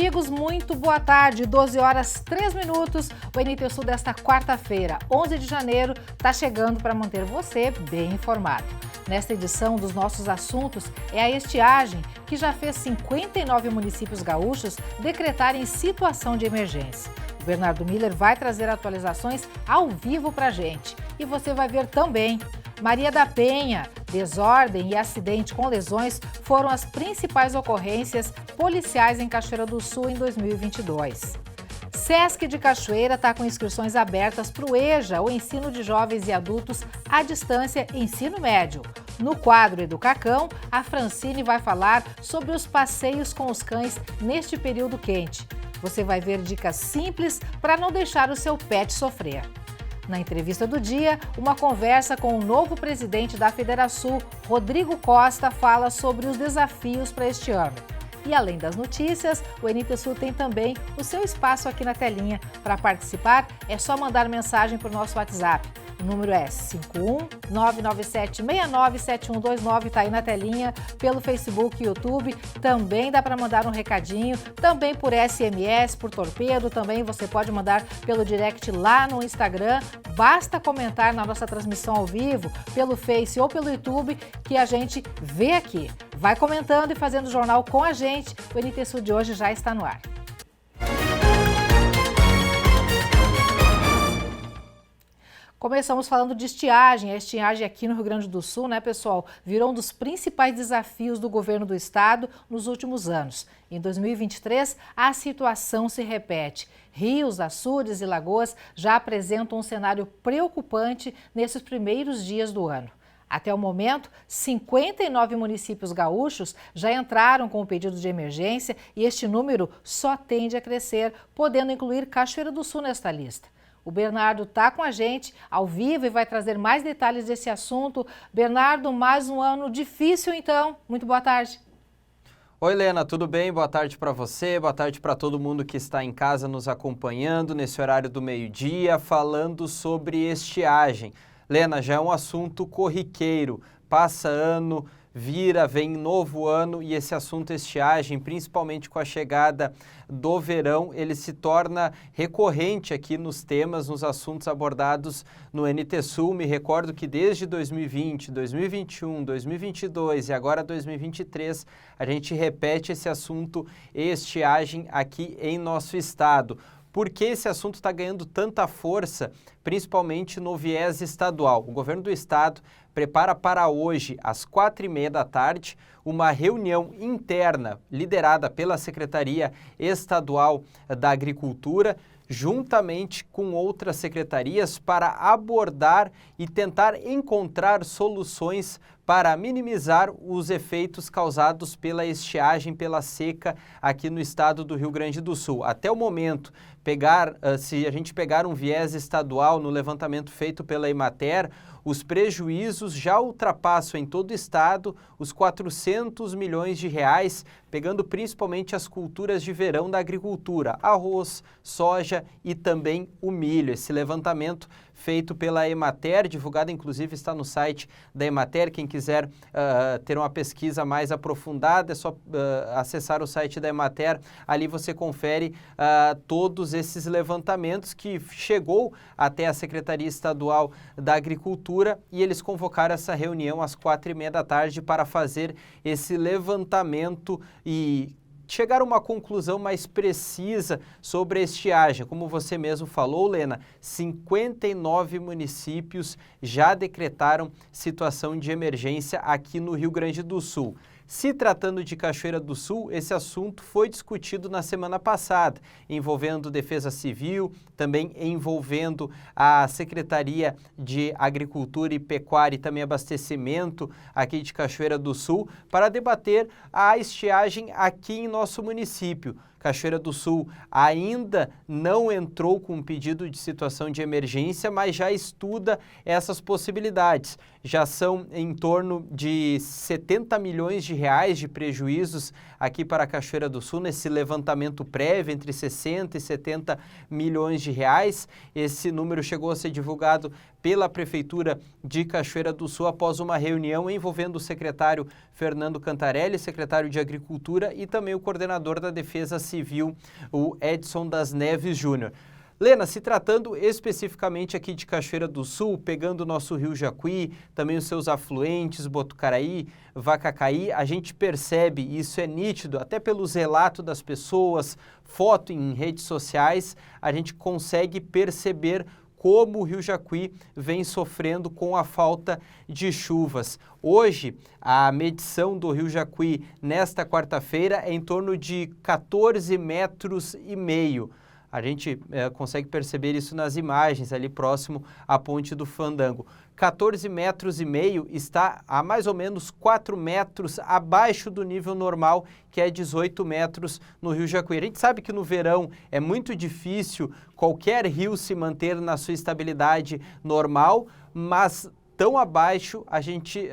amigos, muito boa tarde, 12 horas 3 minutos, o NT Sul desta quarta-feira, 11 de janeiro, está chegando para manter você bem informado. Nesta edição dos nossos assuntos é a estiagem, que já fez 59 municípios gaúchos decretarem situação de emergência. O Bernardo Miller vai trazer atualizações ao vivo para a gente. E você vai ver também. Maria da Penha, desordem e acidente com lesões foram as principais ocorrências policiais em Cachoeira do Sul em 2022. Sesc de Cachoeira está com inscrições abertas para o EJA, o Ensino de Jovens e Adultos à Distância Ensino Médio. No quadro Educacão, a Francine vai falar sobre os passeios com os cães neste período quente. Você vai ver dicas simples para não deixar o seu pet sofrer. Na entrevista do dia, uma conversa com o novo presidente da Federação, Rodrigo Costa, fala sobre os desafios para este ano. E além das notícias, o NT Sul tem também o seu espaço aqui na telinha. Para participar, é só mandar mensagem para o nosso WhatsApp. O número é 51997697129, está aí na telinha, pelo Facebook e YouTube. Também dá para mandar um recadinho, também por SMS, por torpedo, também você pode mandar pelo direct lá no Instagram. Basta comentar na nossa transmissão ao vivo, pelo Face ou pelo YouTube, que a gente vê aqui. Vai comentando e fazendo jornal com a gente. O NT Sul de hoje já está no ar. Começamos falando de estiagem. A estiagem aqui no Rio Grande do Sul, né, pessoal, virou um dos principais desafios do governo do estado nos últimos anos. Em 2023, a situação se repete. Rios, açudes e lagoas já apresentam um cenário preocupante nesses primeiros dias do ano. Até o momento, 59 municípios gaúchos já entraram com o pedido de emergência e este número só tende a crescer, podendo incluir Cachoeira do Sul nesta lista. O Bernardo está com a gente ao vivo e vai trazer mais detalhes desse assunto. Bernardo, mais um ano difícil então. Muito boa tarde. Oi, Lena, tudo bem? Boa tarde para você, boa tarde para todo mundo que está em casa nos acompanhando nesse horário do meio-dia, falando sobre estiagem. Lena, já é um assunto corriqueiro, passa ano, vem novo ano e esse assunto estiagem, principalmente com a chegada do verão, ele se torna recorrente aqui nos temas, nos assuntos abordados no NT Sul. Me recordo que desde 2020, 2021, 2022 e agora 2023, a gente repete esse assunto estiagem aqui em nosso estado. Por que esse assunto está ganhando tanta força, principalmente no viés estadual? O governo do estado prepara para hoje, às 4h30 da tarde, uma reunião interna liderada pela Secretaria Estadual da Agricultura, juntamente com outras secretarias, para abordar e tentar encontrar soluções para minimizar os efeitos causados pela estiagem, pela seca aqui no estado do Rio Grande do Sul. Até o momento, se a gente pegar um viés estadual no levantamento feito pela Emater, os prejuízos já ultrapassam em todo o estado os 400 milhões de reais, pegando principalmente as culturas de verão da agricultura, arroz, soja e também o milho. Esse levantamento feito pela Emater, divulgado inclusive está no site da Emater. Quem quiser ter uma pesquisa mais aprofundada, é só acessar o site da Emater. Ali você confere todos esses levantamentos que chegou até a Secretaria Estadual da Agricultura e eles convocaram essa reunião às 4h30 da tarde para fazer esse levantamento e chegar a uma conclusão mais precisa sobre a estiagem. Como você mesmo falou, Lena, 59 municípios já decretaram situação de emergência aqui no Rio Grande do Sul. Se tratando de Cachoeira do Sul, esse assunto foi discutido na semana passada, envolvendo Defesa Civil, também envolvendo a Secretaria de Agricultura e Pecuária e também Abastecimento aqui de Cachoeira do Sul, para debater a estiagem aqui em nosso município. Cachoeira do Sul ainda não entrou com um pedido de situação de emergência, mas já estuda essas possibilidades. Já são em torno de 70 milhões de reais de prejuízos aqui para a Cachoeira do Sul, nesse levantamento prévio, entre 60 e 70 milhões de reais. Esse número chegou a ser divulgado pela Prefeitura de Cachoeira do Sul após uma reunião envolvendo o secretário Fernando Cantarelli, secretário de Agricultura, e também o coordenador da Defesa Civil, o Edson das Neves Júnior. Lena, se tratando especificamente aqui de Cachoeira do Sul, pegando o nosso rio Jacuí, também os seus afluentes, Botucaraí, Vacacaí, a gente percebe, e isso é nítido, até pelos relatos das pessoas, foto em redes sociais, a gente consegue perceber como o rio Jacuí vem sofrendo com a falta de chuvas. Hoje, a medição do rio Jacuí nesta quarta-feira é em torno de 14,5 metros. A gente consegue perceber isso nas imagens ali próximo à Ponte do Fandango. 14,5 metros está a mais ou menos 4 metros abaixo do nível normal, que é 18 metros no rio Jacuí. A gente sabe que no verão é muito difícil qualquer rio se manter na sua estabilidade normal, mas tão abaixo a gente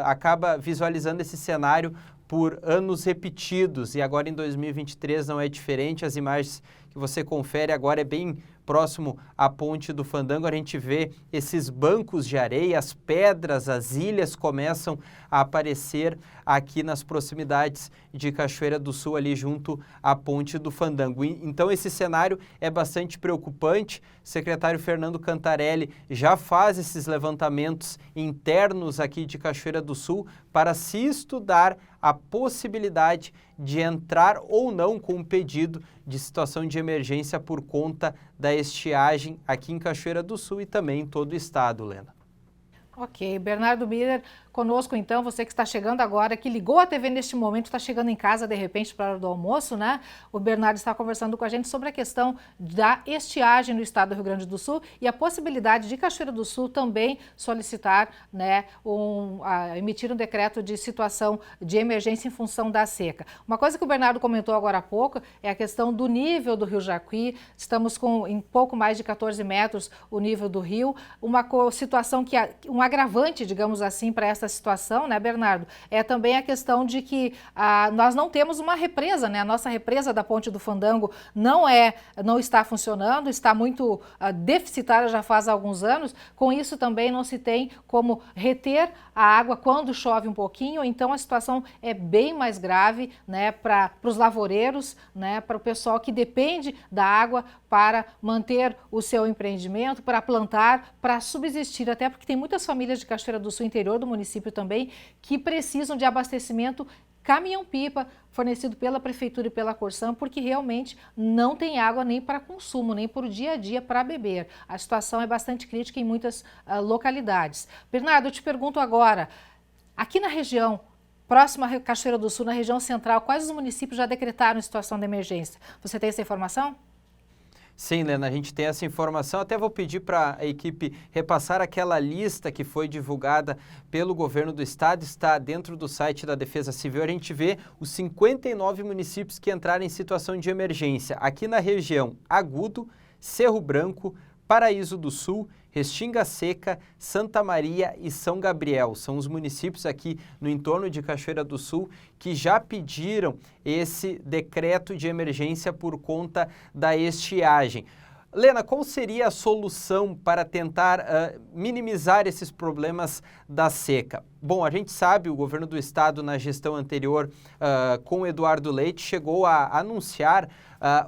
acaba visualizando esse cenário por anos repetidos, e agora em 2023 não é diferente. As imagens que você confere agora é bem próximo à Ponte do Fandango, a gente vê esses bancos de areia, as pedras, as ilhas começam a aparecer aqui nas proximidades de Cachoeira do Sul, ali junto à Ponte do Fandango. Então esse cenário é bastante preocupante. O secretário Fernando Cantarelli já faz esses levantamentos internos aqui de Cachoeira do Sul para se estudar a possibilidade de entrar ou não com um pedido de situação de emergência por conta da estiagem aqui em Cachoeira do Sul e também em todo o estado, Lena. Ok, Bernardo Miller conosco então, você que está chegando agora, que ligou a TV neste momento, está chegando em casa de repente para a hora do almoço, né? O Bernardo está conversando com a gente sobre a questão da estiagem no estado do Rio Grande do Sul e a possibilidade de Cachoeira do Sul também solicitar, né, emitir um decreto de situação de emergência em função da seca. Uma coisa que o Bernardo comentou agora há pouco é a questão do nível do rio Jacuí. Estamos com em pouco mais de 14 metros o nível do rio, uma situação que um agravante, digamos assim, para essa situação, né, Bernardo, é também a questão de que nós não temos uma represa, né? A nossa represa da Ponte do Fandango não está funcionando, está muito deficitária já faz alguns anos. Com isso também não se tem como reter a água quando chove um pouquinho, então a situação é bem mais grave, né, para os lavoureiros, né, para o pessoal que depende da água para manter o seu empreendimento, para plantar, para subsistir, até porque tem muitas famílias de Cachoeira do Sul, interior do município também, que precisam de abastecimento caminhão-pipa fornecido pela Prefeitura e pela Corsan, porque realmente não tem água nem para consumo, nem para o dia a dia para beber. A situação é bastante crítica em muitas localidades. Bernardo, eu te pergunto agora, aqui na região, próxima a Cachoeira do Sul, na região central, quais os municípios já decretaram situação de emergência? Você tem essa informação? Sim, Lena, a gente tem essa informação. Até vou pedir para a equipe repassar aquela lista que foi divulgada pelo governo do estado, está dentro do site da Defesa Civil. A gente vê os 59 municípios que entraram em situação de emergência. Aqui na região, Agudo, Cerro Branco, Paraíso do Sul, Restinga Seca, Santa Maria e São Gabriel. São os municípios aqui no entorno de Cachoeira do Sul que já pediram esse decreto de emergência por conta da estiagem. Lena, qual seria a solução para tentar minimizar esses problemas da seca? Bom, a gente sabe, o governo do estado, na gestão anterior, com Eduardo Leite, chegou a anunciar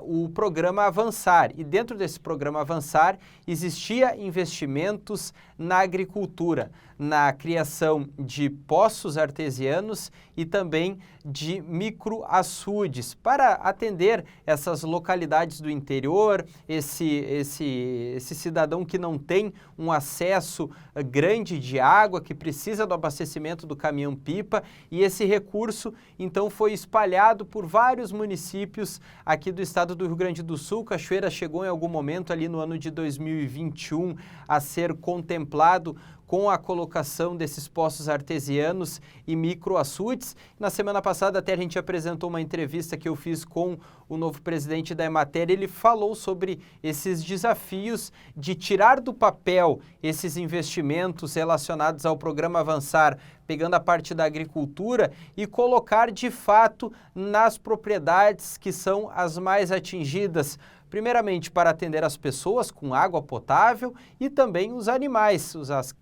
o programa Avançar. E dentro desse programa Avançar, existia investimentos na agricultura, na criação de poços artesianos e também de microaçudes, para atender essas localidades do interior, esse cidadão que não tem um acesso grande de água, que precisa do abastecimento do caminhão-pipa, e esse recurso, então, foi espalhado por vários municípios aqui do estado do Rio Grande do Sul. Cachoeira chegou em algum momento ali no ano de 2021 a ser contemplado com a colocação desses poços artesianos e microaçudes. Na semana passada até a gente apresentou uma entrevista que eu fiz com o novo presidente da Emater. Ele falou sobre esses desafios de tirar do papel esses investimentos relacionados ao programa Avançar, pegando a parte da agricultura e colocar de fato nas propriedades que são as mais atingidas primeiramente para atender as pessoas com água potável e também os animais,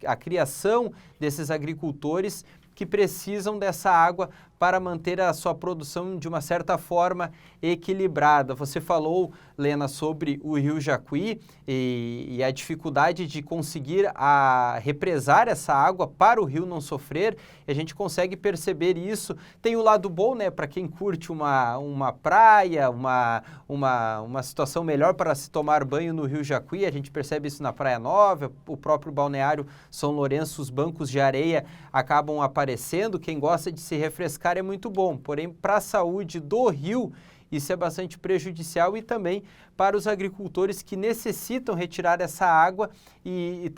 a criação desses agricultores que precisam dessa água para manter a sua produção de uma certa forma equilibrada. Você falou, Lena, sobre o Rio Jacuí e a dificuldade de conseguir represar essa água para o rio não sofrer, e a gente consegue perceber isso. Tem o lado bom, né, para quem curte uma praia, uma situação melhor para se tomar banho no Rio Jacuí, a gente percebe isso na Praia Nova, o próprio balneário São Lourenço, os bancos de areia acabam aparecendo, quem gosta de se refrescar é muito bom, porém para a saúde do rio isso é bastante prejudicial e também para os agricultores que necessitam retirar essa água e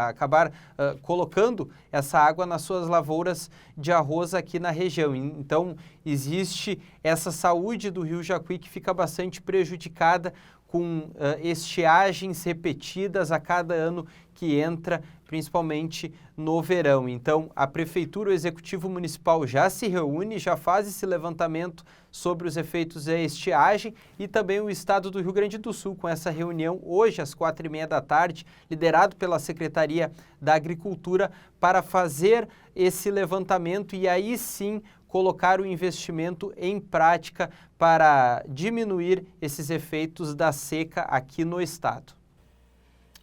acabar colocando essa água nas suas lavouras de arroz aqui na região. Então existe essa saúde do Rio Jacuí que fica bastante prejudicada com estiagens repetidas a cada ano que entra, principalmente no verão. Então, a Prefeitura, o Executivo Municipal já se reúne, já faz esse levantamento sobre os efeitos da estiagem e também o Estado do Rio Grande do Sul, com essa reunião hoje às 4h30 da tarde, liderado pela Secretaria da Agricultura, para fazer esse levantamento e aí sim colocar o investimento em prática para diminuir esses efeitos da seca aqui no estado.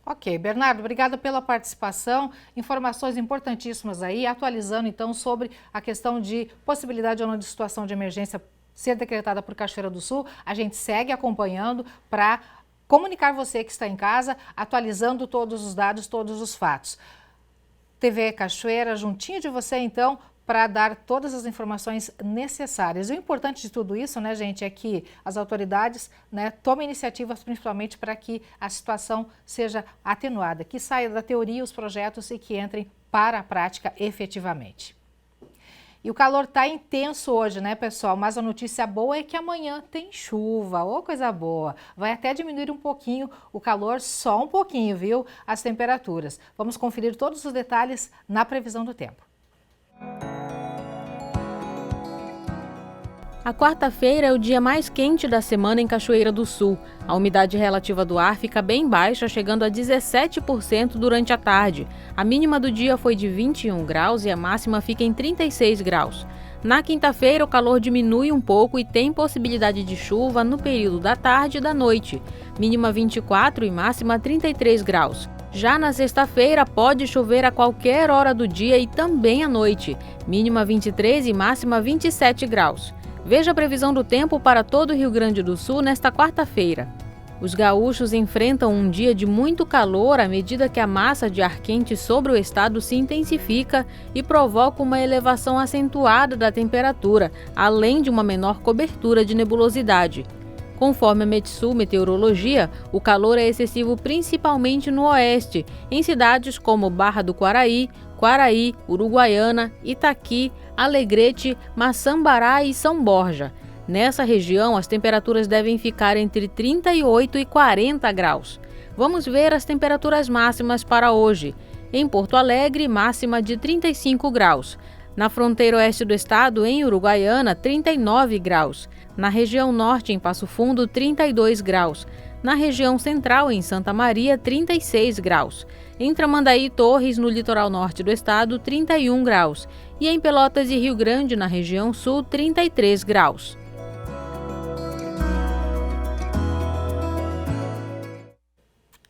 Ok, Bernardo, obrigada pela participação, informações importantíssimas aí, atualizando então sobre a questão de possibilidade ou não de situação de emergência ser decretada por Cachoeira do Sul. A gente segue acompanhando para comunicar você que está em casa, atualizando todos os dados, todos os fatos. TV Cachoeira, juntinho de você então, para dar todas as informações necessárias. O importante de tudo isso, né, gente, é que as autoridades, né, tomem iniciativas principalmente para que a situação seja atenuada, que saia da teoria os projetos e que entrem para a prática efetivamente. E o calor está intenso hoje, né, pessoal? Mas a notícia boa é que amanhã tem chuva, ô coisa boa. Vai até diminuir um pouquinho o calor, só um pouquinho, viu? As temperaturas. Vamos conferir todos os detalhes na previsão do tempo. A quarta-feira é o dia mais quente da semana em Cachoeira do Sul. A umidade relativa do ar fica bem baixa, chegando a 17% durante a tarde. A mínima do dia foi de 21 graus e a máxima fica em 36 graus. Na quinta-feira, o calor diminui um pouco e tem possibilidade de chuva no período da tarde e da noite. Mínima 24 e máxima 33 graus. Já na sexta-feira, pode chover a qualquer hora do dia e também à noite. Mínima 23 e máxima 27 graus. Veja a previsão do tempo para todo o Rio Grande do Sul nesta quarta-feira. Os gaúchos enfrentam um dia de muito calor à medida que a massa de ar quente sobre o estado se intensifica e provoca uma elevação acentuada da temperatura, além de uma menor cobertura de nebulosidade. Conforme a Metsul Meteorologia, o calor é excessivo principalmente no oeste, em cidades como Barra do Quaraí, Quaraí, Uruguaiana, Itaqui, Alegrete, Maçambará e São Borja. Nessa região, as temperaturas devem ficar entre 38 e 40 graus. Vamos ver as temperaturas máximas para hoje. Em Porto Alegre, máxima de 35 graus. Na fronteira oeste do estado, em Uruguaiana, 39 graus. Na região norte, em Passo Fundo, 32 graus. Na região central, em Santa Maria, 36 graus. Em Tramandaí e Torres, no litoral norte do estado, 31 graus. E em Pelotas e Rio Grande, na região sul, 33 graus.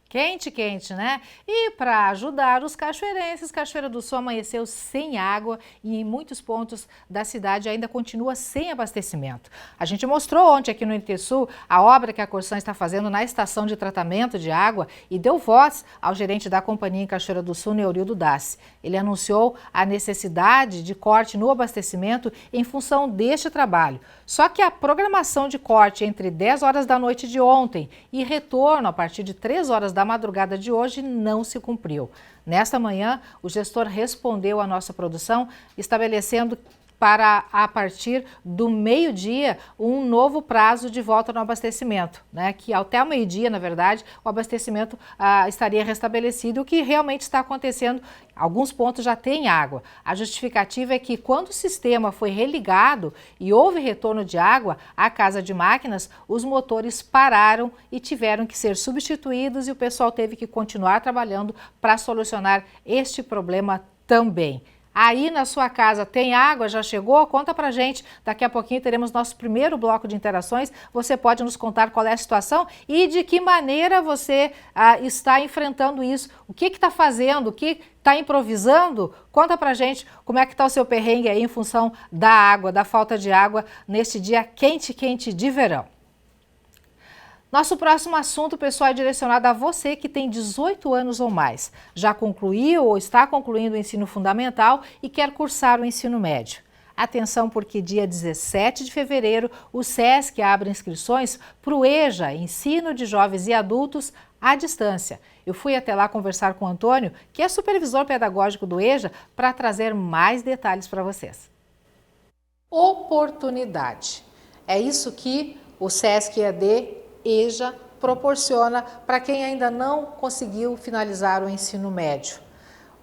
Quente, quente, né? E para ajudar os cachoeirenses, Cachoeira do Sul amanheceu sem água e em muitos pontos da cidade ainda continua sem abastecimento. A gente mostrou ontem aqui no NT Sul a obra que a Corsan está fazendo na estação de tratamento de água e deu voz ao gerente da companhia em Cachoeira do Sul, Neurildo Dassi. Ele anunciou a necessidade de corte no abastecimento em função deste trabalho. Só que a programação de corte entre 10 horas da noite de ontem e retorno a partir de 3 horas da madrugada de hoje não se cumpriu. Nesta manhã, o gestor respondeu à nossa produção, estabelecendo para, a partir do meio-dia, um novo prazo de volta no abastecimento, né? Que até o meio-dia, na verdade, o abastecimento estaria restabelecido, o que realmente está acontecendo. Alguns pontos já têm água. A justificativa é que quando o sistema foi religado e houve retorno de água à casa de máquinas, os motores pararam e tiveram que ser substituídos e o pessoal teve que continuar trabalhando para solucionar este problema também. Aí na sua casa tem água? Já chegou? Conta pra gente. Daqui a pouquinho teremos nosso primeiro bloco de interações. Você pode nos contar qual é a situação e de que maneira você está enfrentando isso. O que está fazendo? O que está improvisando? Conta pra gente como é que está o seu perrengue aí em função da água, da falta de água neste dia quente, quente de verão. Nosso próximo assunto, pessoal, é direcionado a você que tem 18 anos ou mais, já concluiu ou está concluindo o ensino fundamental e quer cursar o ensino médio. Atenção, porque dia 17 de fevereiro o SESC abre inscrições para o EJA, Ensino de Jovens e Adultos à Distância. Eu fui até lá conversar com o Antônio, que é supervisor pedagógico do EJA, para trazer mais detalhes para vocês. Oportunidade. É isso que o SESC EAD EJA proporciona para quem ainda não conseguiu finalizar o ensino médio.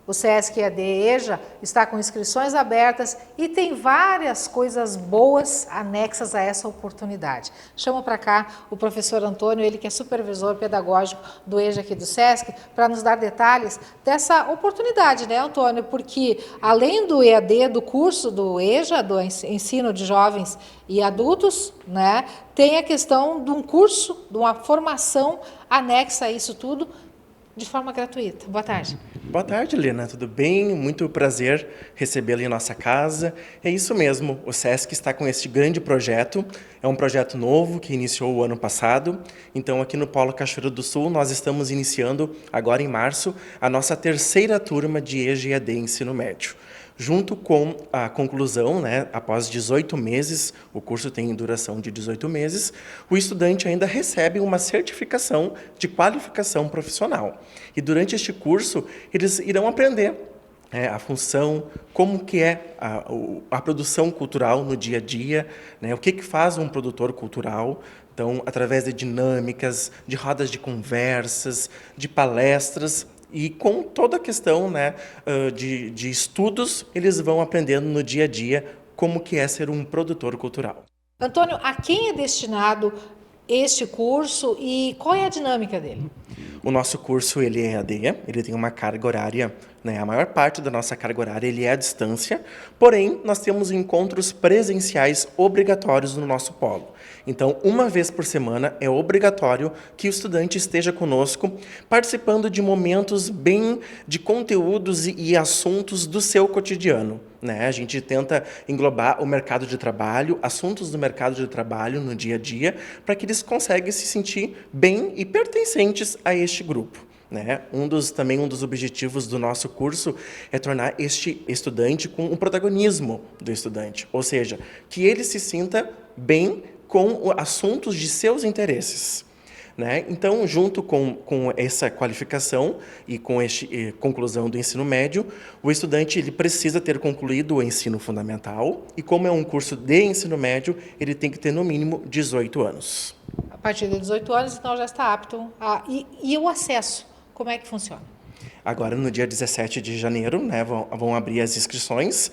O SESC EAD EJA está com inscrições abertas e tem várias coisas boas anexas a essa oportunidade. Chamo para cá o professor Antônio, ele que é supervisor pedagógico do EJA aqui do SESC, para nos dar detalhes dessa oportunidade, né, Antônio? Porque além do EAD, do curso do EJA, do ensino de jovens e adultos, né, tem a questão de um curso, de uma formação anexa a isso tudo, de forma gratuita. Boa tarde. Boa tarde, Helena. Tudo bem? Muito prazer recebê-la em nossa casa. É isso mesmo, o SESC está com este grande projeto. É um projeto novo que iniciou o ano passado. Então, aqui no Polo Cachoeira do Sul, nós estamos iniciando, agora em março, a nossa terceira turma de EJA e EAD Ensino Médio. Junto com a conclusão, né, após 18 meses, o curso tem duração de 18 meses, o estudante ainda recebe uma certificação de qualificação profissional. E durante este curso, eles irão aprender a função, como que é a produção cultural no dia a dia, né, o que faz um produtor cultural. Então, através de dinâmicas, de rodas de conversas, de palestras, e com toda a questão, né, de estudos, eles vão aprendendo no dia a dia como que é ser um produtor cultural. Antônio, a quem é destinado este curso e qual é a dinâmica dele? O nosso curso ele é EAD, ele tem uma carga horária, né, a maior parte da nossa carga horária ele é à distância, porém nós temos encontros presenciais obrigatórios no nosso polo. Então, uma vez por semana é obrigatório que o estudante esteja conosco, participando de momentos bem de conteúdos e assuntos do seu cotidiano, né? A gente tenta englobar o mercado de trabalho, assuntos do mercado de trabalho no dia a dia, para que eles consigam se sentir bem e pertencentes a este grupo. Né? Um dos objetivos do nosso curso é tornar este estudante com o protagonismo do estudante, ou seja, que ele se sinta bem com assuntos de seus interesses. Né? Então, junto com essa qualificação e com a conclusão do ensino médio, o estudante ele precisa ter concluído o ensino fundamental e, como é um curso de ensino médio, ele tem que ter no mínimo 18 anos. A partir de 18 anos, então, já está apto. E o acesso, como é que funciona? Agora, no dia 17 de janeiro, né, vão abrir as inscrições.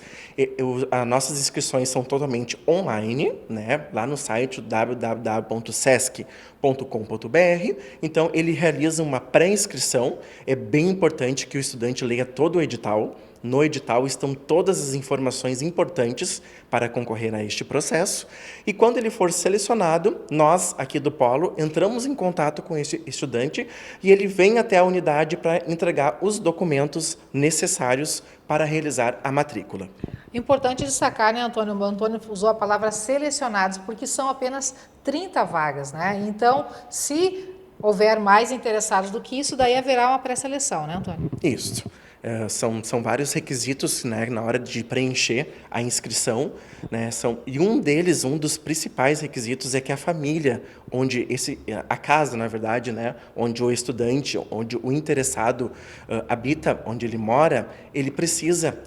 As nossas inscrições são totalmente online, né, lá no site www.sesc.com.br. Então, ele realiza uma pré-inscrição. É bem importante que o estudante leia todo o edital. No edital estão todas as informações importantes para concorrer a este processo. E quando ele for selecionado, nós, aqui do Polo, entramos em contato com esse estudante e ele vem até a unidade para entregar os documentos necessários para realizar a matrícula. Importante destacar, né, Antônio? O Antônio usou a palavra selecionados, porque são apenas 30 vagas, né? Então, se houver mais interessados do que isso, daí haverá uma pré-seleção, né, Antônio? Isso. São vários requisitos, né, na hora de preencher a inscrição, né, e um dos principais requisitos é que a família, a casa, na verdade, né, onde o estudante, onde o interessado habita, onde ele mora,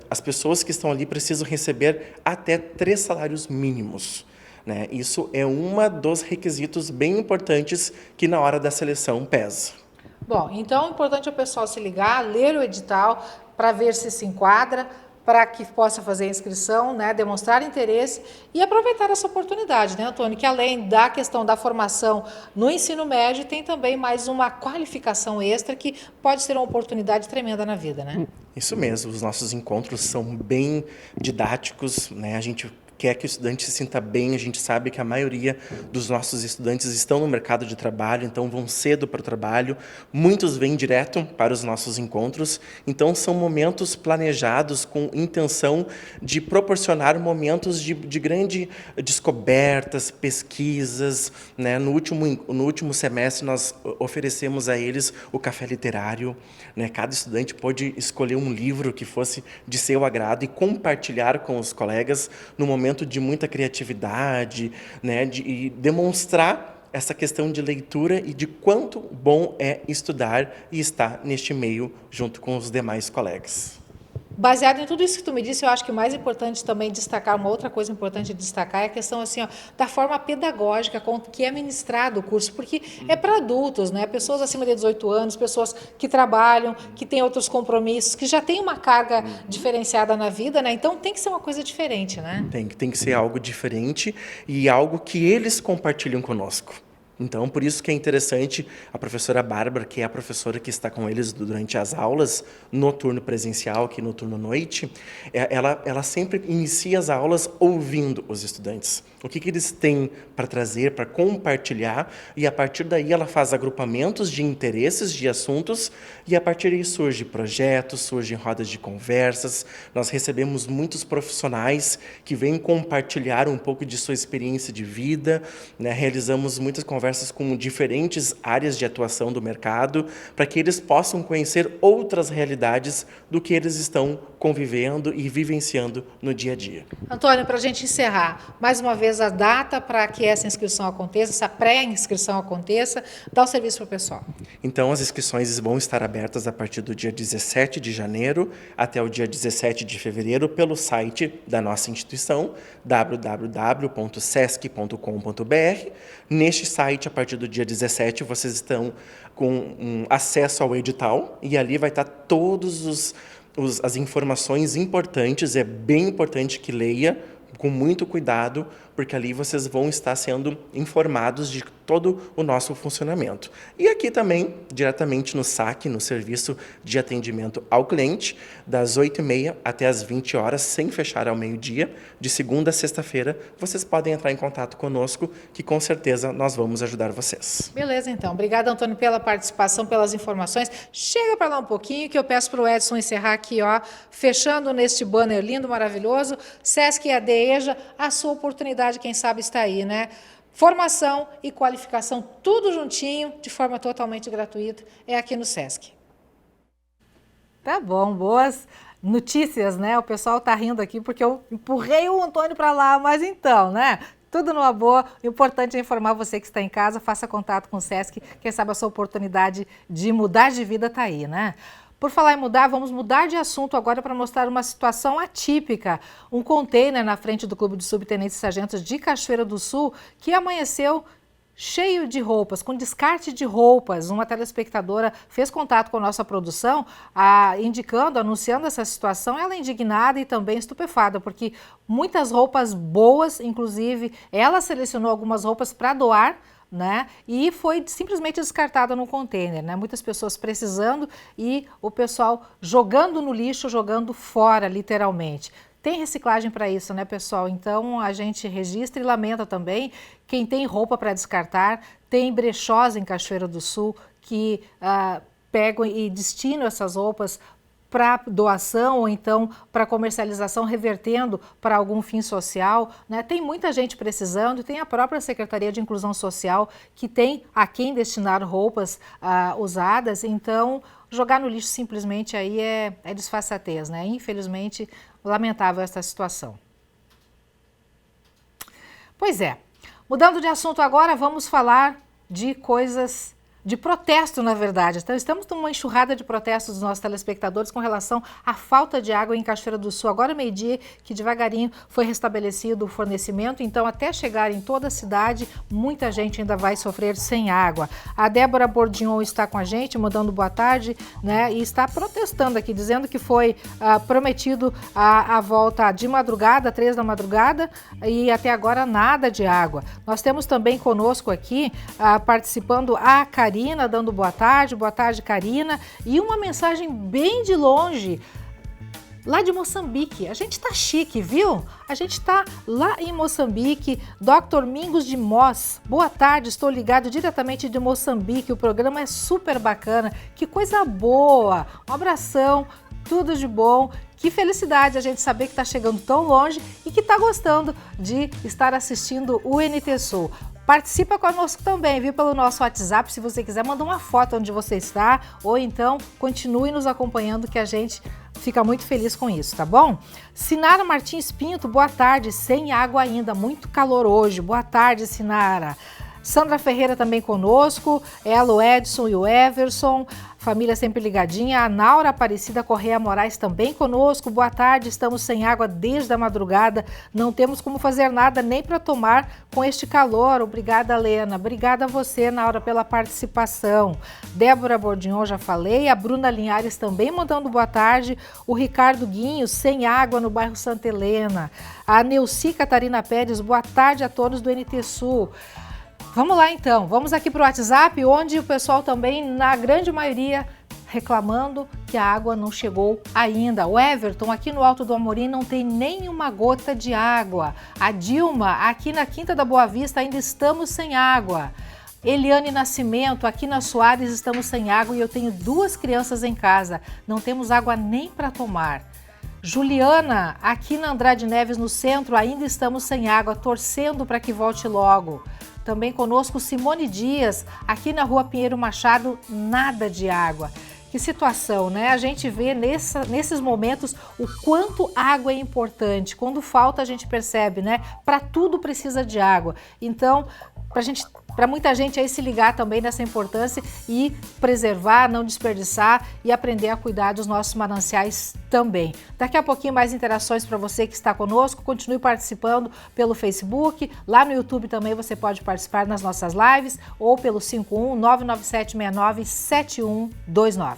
as pessoas que estão ali precisam receber até 3 salários mínimos. Né? Isso é um dos requisitos bem importantes que na hora da seleção pesa. Bom, então é importante o pessoal se ligar, ler o edital para ver se enquadra, para que possa fazer a inscrição, né, demonstrar interesse e aproveitar essa oportunidade, né, Antônio? Que além da questão da formação no ensino médio, tem também mais uma qualificação extra que pode ser uma oportunidade tremenda na vida, né? Isso mesmo, os nossos encontros são bem didáticos, né? A gente quer que o estudante se sinta bem, a gente sabe que a maioria dos nossos estudantes estão no mercado de trabalho, então vão cedo para o trabalho, muitos vêm direto para os nossos encontros, então são momentos planejados com intenção de proporcionar momentos de grande descobertas, pesquisas, né? No último semestre nós oferecemos a eles o café literário, né? Cada estudante pôde escolher um livro que fosse de seu agrado e compartilhar com os colegas no momento de muita criatividade, né, e demonstrar essa questão de leitura e de quanto bom é estudar e estar neste meio junto com os demais colegas. Baseado em tudo isso que tu me disse, eu acho que o mais importante também destacar, uma outra coisa importante de destacar é a questão assim, ó, da forma pedagógica com que é ministrado o curso, porque é para adultos, né? Pessoas acima de 18 anos, pessoas que trabalham, que têm outros compromissos, que já têm uma carga diferenciada na vida, né? Então tem que ser uma coisa diferente, né? Tem que ser algo diferente e algo que eles compartilham conosco. Então, por isso que é interessante a professora Bárbara, que é a professora que está com eles durante as aulas, no turno presencial, aqui no turno noite, ela sempre inicia as aulas ouvindo os estudantes. O que eles têm para trazer, para compartilhar, e a partir daí ela faz agrupamentos de interesses, de assuntos, e a partir daí surgem projetos, surgem rodas de conversas. Nós recebemos muitos profissionais que vêm compartilhar um pouco de sua experiência de vida, né? Realizamos muitas conversas com diferentes áreas de atuação do mercado, para que eles possam conhecer outras realidades do que eles estão convivendo e vivenciando no dia a dia. Antônio, para a gente encerrar, mais uma vez a data para que essa inscrição aconteça, essa pré-inscrição aconteça, dá o serviço para o pessoal. Então, as inscrições vão estar abertas a partir do dia 17 de janeiro até o dia 17 de fevereiro pelo site da nossa instituição, www.sesc.com.br. Neste site, a partir do dia 17, vocês estão com acesso ao edital e ali vai estar todos as informações importantes. É bem importante que leia com muito cuidado, porque ali vocês vão estar sendo informados de todo o nosso funcionamento. E aqui também, diretamente no SAC, no Serviço de Atendimento ao Cliente, das 8h30 até as 20 horas, sem fechar ao meio-dia, de segunda a sexta-feira, vocês podem entrar em contato conosco, que com certeza nós vamos ajudar vocês. Beleza, então. Obrigada, Antônio, pela participação, pelas informações. Chega para lá um pouquinho, que eu peço para o Edson encerrar aqui, ó, fechando neste banner lindo, maravilhoso. Sesc EAD EJA, a sua oportunidade, quem sabe, está aí, né? Formação e qualificação, tudo juntinho, de forma totalmente gratuita, é aqui no Sesc. Tá bom, boas notícias, né? O pessoal tá rindo aqui porque eu empurrei o Antônio para lá, mas então, né? Tudo numa boa. O importante é informar você que está em casa, faça contato com o Sesc, quem sabe a sua oportunidade de mudar de vida tá aí, né? Por falar em mudar, vamos mudar de assunto agora para mostrar uma situação atípica. Um container na frente do Clube de Subtenentes e Sargentos de Cachoeira do Sul que amanheceu cheio de roupas, com descarte de roupas. Uma telespectadora fez contato com a nossa produção, anunciando essa situação. Ela é indignada e também estupefada, porque muitas roupas boas, inclusive, ela selecionou algumas roupas para doar, né? E foi simplesmente descartada no container, né? Muitas pessoas precisando e o pessoal jogando no lixo, jogando fora, literalmente. Tem reciclagem para isso, né, pessoal? Então a gente registra e lamenta também quem tem roupa para descartar. Tem brechós em Cachoeira do Sul que pegam e destinam essas roupas para doação ou então para comercialização, revertendo para algum fim social, né? Tem muita gente precisando e tem a própria Secretaria de Inclusão Social que tem a quem destinar roupas usadas, então jogar no lixo simplesmente aí é disfarçatez, né? Infelizmente, lamentável essa situação. Pois é, mudando de assunto agora, vamos falar de coisas de protesto, na verdade. Então, estamos numa enxurrada de protestos dos nossos telespectadores com relação à falta de água em Cachoeira do Sul. Agora, meio-dia, que devagarinho foi restabelecido o fornecimento, então até chegar em toda a cidade, muita gente ainda vai sofrer sem água. A Débora Bordignon está com a gente, mandando boa tarde, né, e está protestando aqui, dizendo que foi prometido a volta de madrugada, 3 da madrugada, e até agora nada de água. Nós temos também conosco aqui, participando a Karina, dando boa tarde Karina, e uma mensagem bem de longe, lá de Moçambique. A gente tá chique, viu? A gente tá lá em Moçambique. Dr. Mingos de Moss, boa tarde, estou ligado diretamente de Moçambique, o programa é super bacana, que coisa boa, um abração, tudo de bom. Que felicidade a gente saber que está chegando tão longe e que está gostando de estar assistindo o NT Sul. Participa conosco também, viu, pelo nosso WhatsApp, se você quiser, manda uma foto onde você está, ou então continue nos acompanhando, que a gente fica muito feliz com isso, tá bom? Sinara Martins Pinto, boa tarde, sem água ainda, muito calor hoje, boa tarde, Sinara. Sandra Ferreira também conosco, ela, o Edson e o Everson, família sempre ligadinha. A Naura Aparecida Correia Moraes também conosco, boa tarde, estamos sem água desde a madrugada, não temos como fazer nada nem para tomar com este calor. Obrigada, Lena, obrigada a você, Naura, pela participação. Débora Bordignon, já falei, a Bruna Linhares também mandando boa tarde, o Ricardo Guinho, sem água no bairro Santa Helena. A Neuci Catarina Pérez, boa tarde a todos do NT Sul. Vamos lá então, vamos aqui para o WhatsApp, onde o pessoal também, na grande maioria, reclamando que a água não chegou ainda. O Everton, aqui no Alto do Amorim, não tem nenhuma gota de água. A Dilma, aqui na Quinta da Boa Vista, ainda estamos sem água. Eliane Nascimento, aqui na Soares, estamos sem água e eu tenho 2 crianças em casa. Não temos água nem para tomar. Juliana, aqui na Andrade Neves, no centro, ainda estamos sem água, torcendo para que volte logo. Também conosco Simone Dias, aqui na Rua Pinheiro Machado, nada de água. Que situação, né? A gente vê nesses momentos o quanto água é importante. Quando falta, a gente percebe, né? Para tudo precisa de água. Então, para muita gente aí se ligar também nessa importância e preservar, não desperdiçar e aprender a cuidar dos nossos mananciais também. Daqui a pouquinho mais interações para você que está conosco, continue participando pelo Facebook, lá no YouTube também você pode participar nas nossas lives ou pelo 51-99769-7129.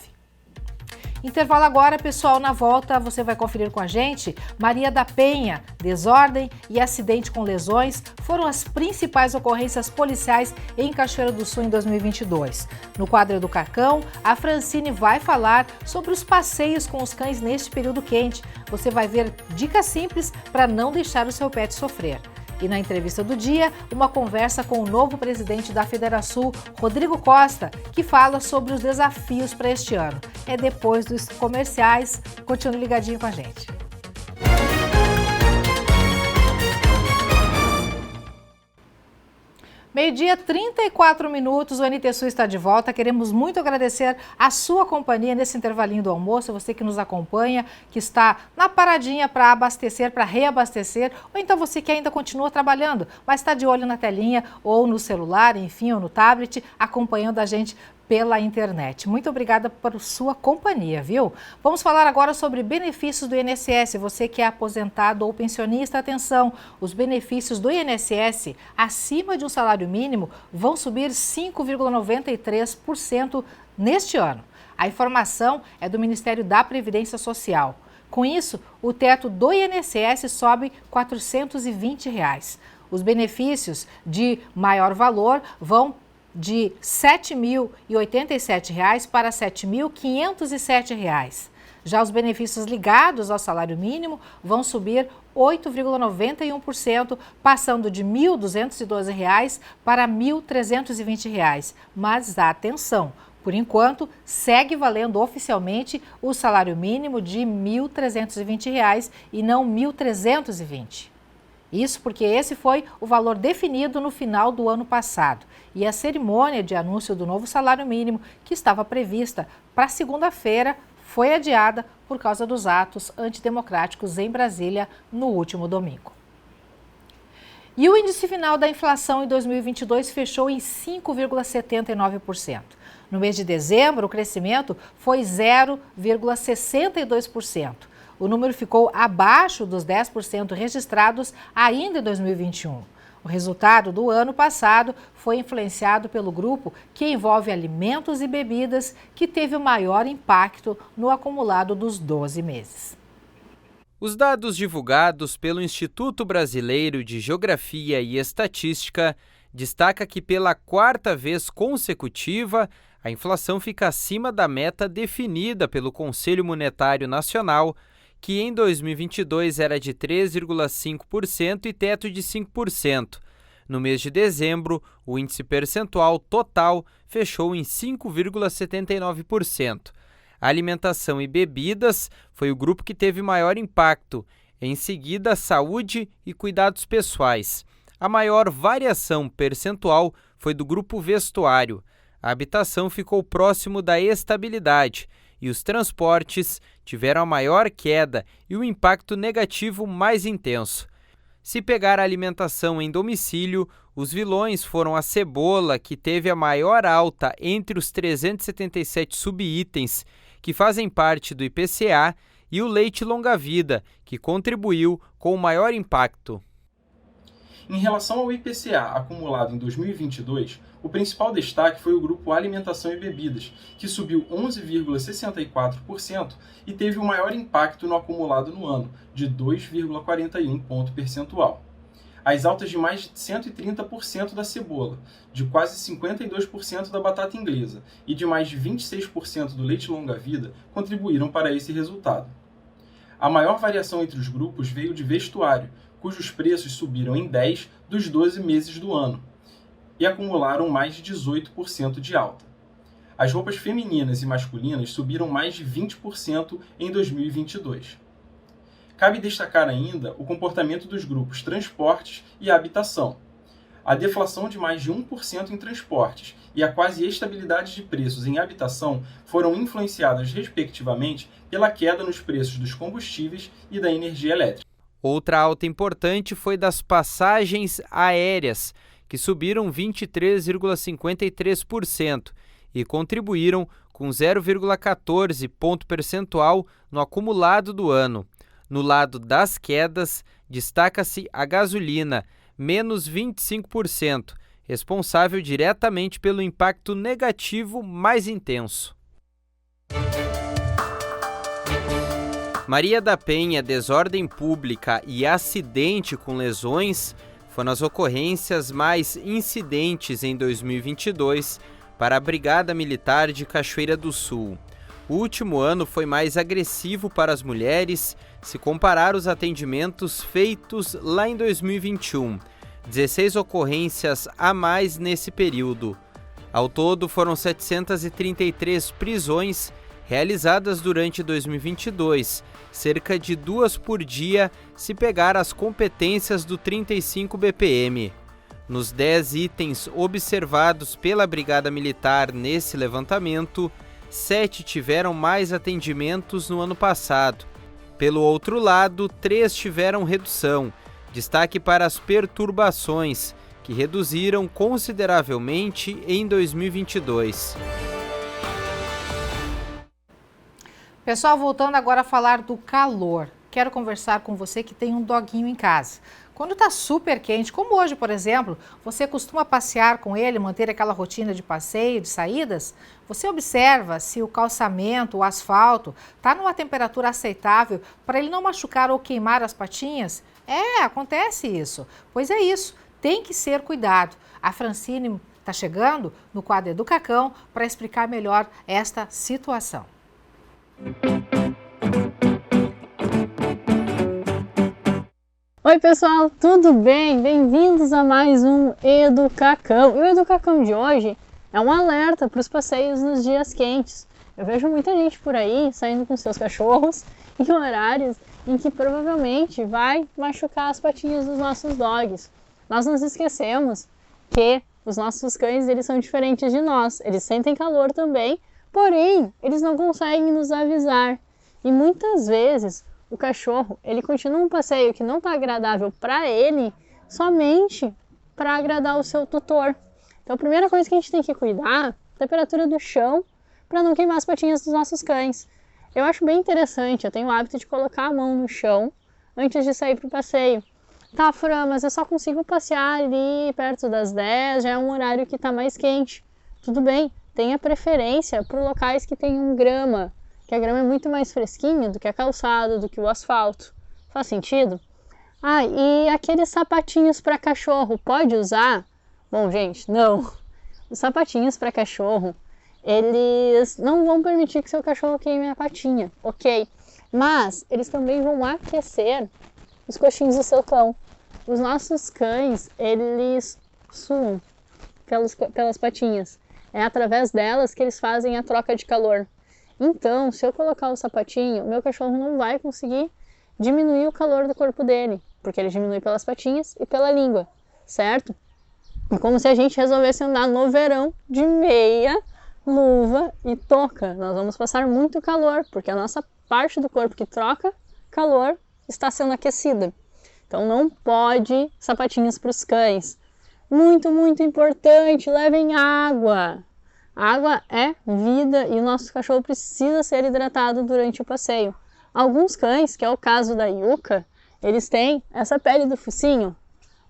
Intervalo agora, pessoal, na volta você vai conferir com a gente. Maria da Penha, desordem e acidente com lesões foram as principais ocorrências policiais em Cachoeira do Sul em 2022. No quadro Educacão, a Francine vai falar sobre os passeios com os cães neste período quente. Você vai ver dicas simples para não deixar o seu pet sofrer. E na entrevista do dia, uma conversa com o novo presidente da Federação, Rodrigo Costa, que fala sobre os desafios para este ano. É depois dos comerciais. Continue ligadinho com a gente. Meio-dia, 34 minutos, o NT Sul está de volta. Queremos muito agradecer a sua companhia nesse intervalinho do almoço, você que nos acompanha, que está na paradinha para abastecer, para reabastecer, ou então você que ainda continua trabalhando, mas está de olho na telinha ou no celular, enfim, ou no tablet, acompanhando a gente pela internet. Muito obrigada por sua companhia, viu? Vamos falar agora sobre benefícios do INSS. Você que é aposentado ou pensionista, atenção, os benefícios do INSS acima de um salário mínimo vão subir 5,93% neste ano. A informação é do Ministério da Previdência Social. Com isso, o teto do INSS sobe R$ 420. Os benefícios de maior valor vão de R$ 7.087 para R$ 7.507. Já os benefícios ligados ao salário mínimo vão subir 8,91%, passando de R$ 1.212 para R$ 1.320. Mas atenção, Por enquanto, segue valendo oficialmente o salário mínimo de R$ 1.320 e não R$ 1.320. Isso porque esse foi o valor definido no final do ano passado. E a cerimônia de anúncio do novo salário mínimo, que estava prevista para segunda-feira, foi adiada por causa dos atos antidemocráticos em Brasília no último domingo. E o índice final da inflação em 2022 fechou em 5,79%. No mês de dezembro, o crescimento foi 0,62%. O número ficou abaixo dos 10% registrados ainda em 2021. O resultado do ano passado foi influenciado pelo grupo que envolve alimentos e bebidas, que teve o maior impacto no acumulado dos 12 meses. Os dados divulgados pelo Instituto Brasileiro de Geografia e Estatística destacam que pela quarta vez consecutiva, a inflação fica acima da meta definida pelo Conselho Monetário Nacional, que em 2022 era de 3,5% e teto de 5%. No mês de dezembro, o índice percentual total fechou em 5,79%. A alimentação e bebidas foi o grupo que teve maior impacto. Em seguida, saúde e cuidados pessoais. A maior variação percentual foi do grupo vestuário. A habitação ficou próximo da estabilidade e os transportes tiveram a maior queda e o impacto negativo mais intenso. Se pegar a alimentação em domicílio, os vilões foram a cebola, que teve a maior alta entre os 377 subitens que fazem parte do IPCA, e o leite longa-vida, que contribuiu com o maior impacto. Em relação ao IPCA acumulado em 2022, o principal destaque foi o grupo Alimentação e Bebidas, que subiu 11,64% e teve o maior impacto no acumulado no ano, de 2,41 ponto percentual. As altas de mais de 130% da cebola, de quase 52% da batata inglesa e de mais de 26% do leite longa-vida contribuíram para esse resultado. A maior variação entre os grupos veio de vestuário, cujos preços subiram em 10 dos 12 meses do ano e acumularam mais de 18% de alta. As roupas femininas e masculinas subiram mais de 20% em 2022. Cabe destacar ainda o comportamento dos grupos transportes e habitação. A deflação de mais de 1% em transportes e a quase estabilidade de preços em habitação foram influenciadas, respectivamente, pela queda nos preços dos combustíveis e da energia elétrica. Outra alta importante foi das passagens aéreas, que subiram 23,53% e contribuíram com 0,14 ponto percentual no acumulado do ano. No lado das quedas, destaca-se a gasolina, menos 25%, responsável diretamente pelo impacto negativo mais intenso. Maria da Penha, desordem pública e acidente com lesões foram as ocorrências mais incidentes em 2022 para a Brigada Militar de Cachoeira do Sul. O último ano foi mais agressivo para as mulheres se comparar os atendimentos feitos lá em 2021. 16 ocorrências a mais nesse período. Ao todo, foram 733 prisões realizadas durante 2022, cerca de 2 por dia se pegar as competências do 35 BPM. Nos 10 itens observados pela Brigada Militar nesse levantamento, 7 tiveram mais atendimentos no ano passado. Pelo outro lado, 3 tiveram redução. Destaque para as perturbações, que reduziram consideravelmente em 2022. Pessoal, voltando agora a falar do calor. Quero conversar com você que tem um doguinho em casa. Quando está super quente, como hoje, por exemplo, você costuma passear com ele, manter aquela rotina de passeio, de saídas? Você observa se o calçamento, o asfalto, está numa temperatura aceitável para ele não machucar ou queimar as patinhas? Acontece isso. Pois é isso, tem que ser cuidado. A Francine está chegando no quadro Educacão para explicar melhor esta situação. Oi pessoal, tudo bem? Bem-vindos a mais um Educacão. E o Educacão de hoje é um alerta para os passeios nos dias quentes. Eu vejo muita gente por aí saindo com seus cachorros em horários em que provavelmente vai machucar as patinhas dos nossos dogs. Nós nos esquecemos que os nossos cães, eles são diferentes de nós. Eles sentem calor também, porém, eles não conseguem nos avisar. E muitas vezes, o cachorro, ele continua um passeio que não está agradável para ele, somente para agradar o seu tutor. Então, a primeira coisa que a gente tem que cuidar é a temperatura do chão, para não queimar as patinhas dos nossos cães. Eu acho bem interessante, eu tenho o hábito de colocar a mão no chão antes de sair para o passeio. Tá, Fran, mas eu só consigo passear ali perto das 10, já é um horário que está mais quente. Tudo bem, tenha preferência por locais que tenham grama, que a grama é muito mais fresquinha do que a calçada, do que o asfalto. Faz sentido? Ah, e aqueles sapatinhos para cachorro, pode usar? Bom, gente, não. Os sapatinhos para cachorro, eles não vão permitir que seu cachorro queime a patinha, ok? Mas eles também vão aquecer os coxins do seu cão. Os nossos cães, eles suam pelas patinhas. É através delas que eles fazem a troca de calor. Então, se eu colocar o sapatinho, meu cachorro não vai conseguir diminuir o calor do corpo dele, porque ele diminui pelas patinhas e pela língua, certo? É como se a gente resolvesse andar no verão de meia, luva e touca. Nós vamos passar muito calor, porque a nossa parte do corpo que troca calor está sendo aquecida. Então não pode sapatinhos para os cães. Muito, muito importante, levem água. Água é vida e o nosso cachorro precisa ser hidratado durante o passeio. Alguns cães, que é o caso da Yuka, eles têm essa pele do focinho